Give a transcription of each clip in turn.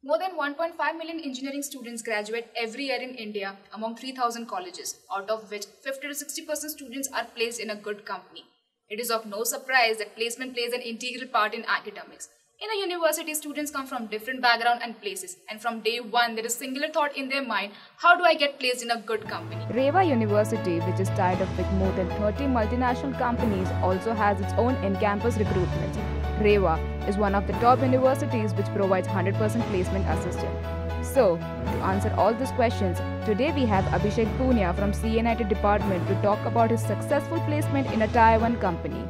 More than 1.5 million engineering students graduate every year in India among 3,000 colleges, out of which 50 to 60% students are placed in a good company. It is of no surprise that placement plays an integral part in academics. In a university, students come from different backgrounds and places, and from day one, there is singular thought in their mind: how do I get placed in a good company? Reva University, which is tied up with more than 30 multinational companies, also has its own in-campus recruitment. Reva is one of the top universities which provides 100% placement assistance. So, to answer all these questions, today we have Abhishek Poonia from CNIT department to talk about his successful placement in a Tier 1 company.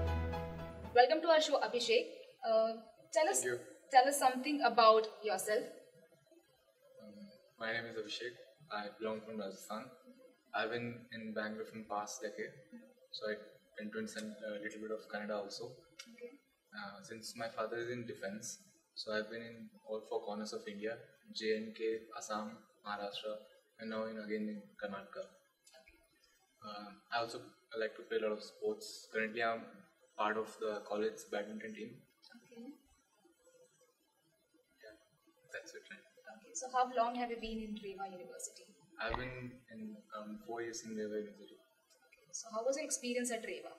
Welcome to our show, Abhishek. Tell us something about yourself. My name is Abhishek. I belong from Rajasthan. I've been in Bangalore from past decade, so I went to a little bit of Canada also. Okay. Since my father is in defense, so I've been in all four corners of India: J&K, Assam, Maharashtra, and now again in Karnataka. I also like to play a lot of sports. Currently, I'm part of the college badminton team. Okay. Yeah, that's it. Right? Okay. So how long have you been in Reva University? I've been in 4 years in Reva University. Okay. So how was your experience at Reva?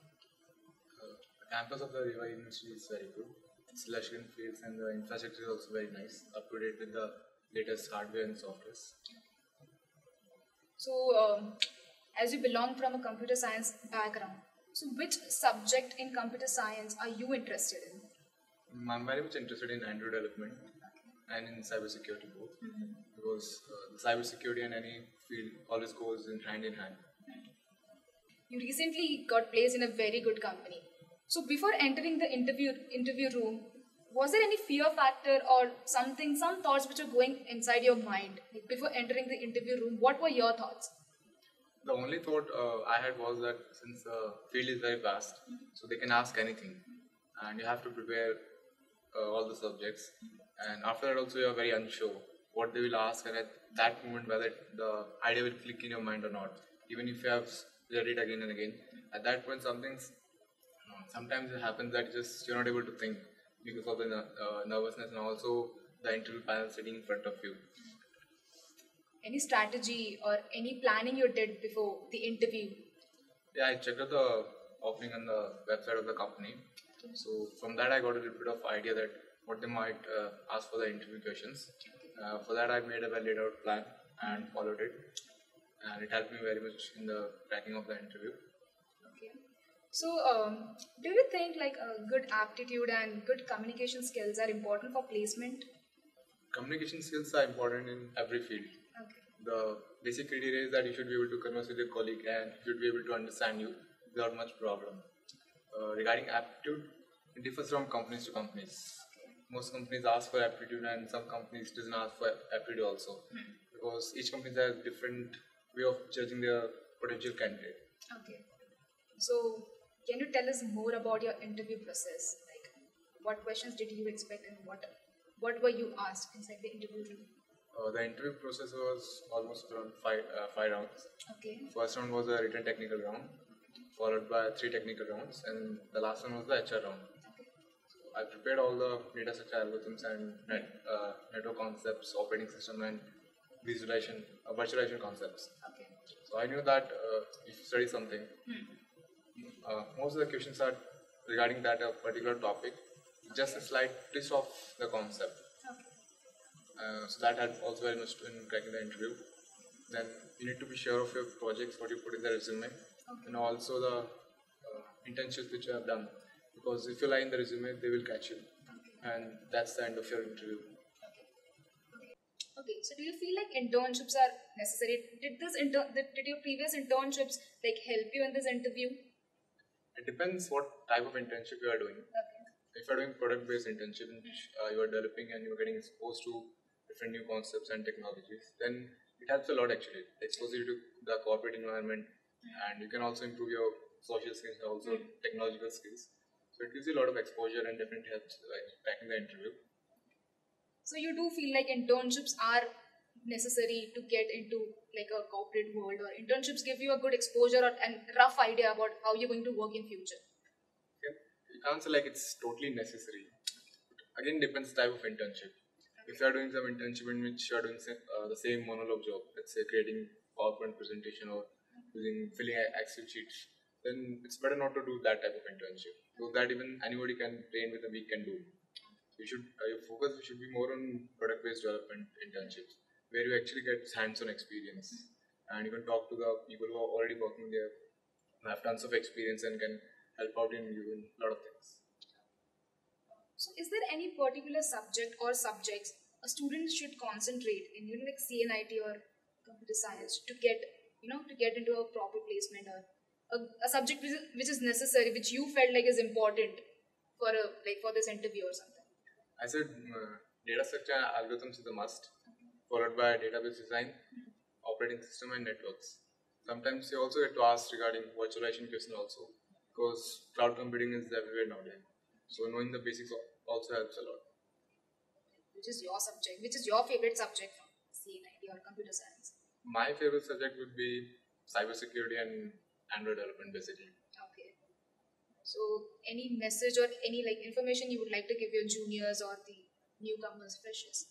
The campus of the Reva University is very good. It's lush green fields and the infrastructure is also very nice, up to date with the latest hardware and software. So, as you belong from a computer science background, so which subject in computer science are you interested in? I'm very much interested in Android development and in cybersecurity both, because the cybersecurity and any field always goes in hand. You recently got placed in a very good company. So before entering the interview room, was there any fear factor or some thoughts which were going inside your mind? Like before entering the interview room, what were your thoughts? The only thought I had was that since the field is very vast, so they can ask anything, and you have to prepare all the subjects. And after that also you are very unsure what they will ask, and at that moment whether the idea will click in your mind or not. Even if you have read it again and again, at that point sometimes it happens that you're not able to think because of the nervousness and also the interview panel sitting in front of you. Any strategy or any planning you did before the interview? Yeah, I checked out the opening on the website of the company. So from that I got a little bit of idea that what they might ask for the interview questions. For that I made a well laid out plan and followed it, and it helped me very much in the cracking of the interview. Okay. So do you think like good aptitude and good communication skills are important for placement? Communication skills are important in every field. Okay. The basic criteria is that you should be able to converse with your colleague and should be able to understand you without much problem. Regarding aptitude, it differs from companies to companies. Most companies ask for aptitude and some companies doesn't ask for aptitude also, because each company has a different way of judging their potential candidate. Okay. So can you tell us more about your interview process? Like what questions did you expect and what were you asked inside the interview room? The interview process was almost around five rounds. Okay. First round was a written technical round, followed by 3 technical rounds, and the last one was the HR round. Okay. So I prepared all the data structure algorithms and network concepts, operating system, and virtualization concepts. Okay. So I knew that if you study something, most of the questions are regarding that particular topic, just a slight twist of the concept. Okay. So that helped also very much in cracking the interview. Then you need to be sure of your projects, what you put in the resume, and also the internships which you have done. Because if you lie in the resume, they will catch you, and that's the end of your interview. Okay. So do you feel like internships are necessary? Did your previous internships like help you in this interview? It depends what type of internship you are doing. Okay. If you are doing product-based internship, in which you are developing and you are getting exposed to different new concepts and technologies, then it helps a lot actually. It exposes you to the corporate environment, and you can also improve your social skills and also technological skills. So it gives you a lot of exposure and definitely helps cracking the interview. So you do feel like internships are necessary to get into like a corporate world, or internships give you a good exposure and rough idea about how you're going to work in future? Okay. You can't say like it's totally necessary. Again, depends type of internship. If you are doing some internship in which you are doing the same monologue job, let's say creating PowerPoint presentation or filling Excel sheets, then it's better not to do that type of internship. So that even anybody can train with a week can do. Your focus should be more on product-based development internships, where you actually get hands-on experience, and you can talk to the people who are already working there, who have tons of experience and can help out in you in a lot of things. So, is there any particular subject or subjects a student should concentrate in, like CNIT or computer science, to get into a proper placement, or a subject which is necessary, which you felt like is important for this interview or something? I said data structure and algorithms is a must, followed by database design, operating system, and networks. Sometimes you also get to ask regarding virtualization question also, because cloud computing is everywhere nowadays. So knowing the basics also helps a lot. Which is your subject? Which is your favorite subject from CNIT or computer science? My favorite subject would be cybersecurity and Android development, basically. Okay. So, any message or any information you would like to give your juniors or the newcomers, freshers?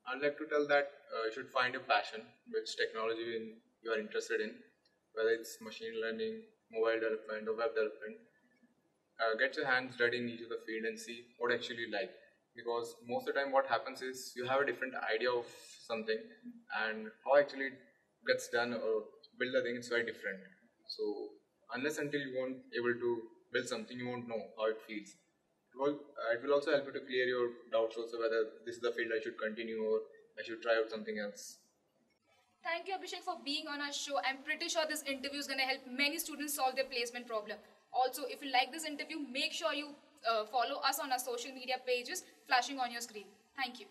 I'd like to tell that you should find a passion, which technology you are interested in, whether it's machine learning, mobile development, or web development. Get your hands dirty in each of the field and see what actually you like. Because most of the time what happens is you have a different idea of something, and how actually it gets done or build a thing is very different. So unless until you won't able to build something, you won't know how it feels. It will also help you to clear your doubts also, whether this is the field I should continue or I should try out something else. Thank you, Abhishek, for being on our show. I'm pretty sure this interview is going to help many students solve their placement problem. Also, if you like this interview, make sure you follow us on our social media pages flashing on your screen. Thank you.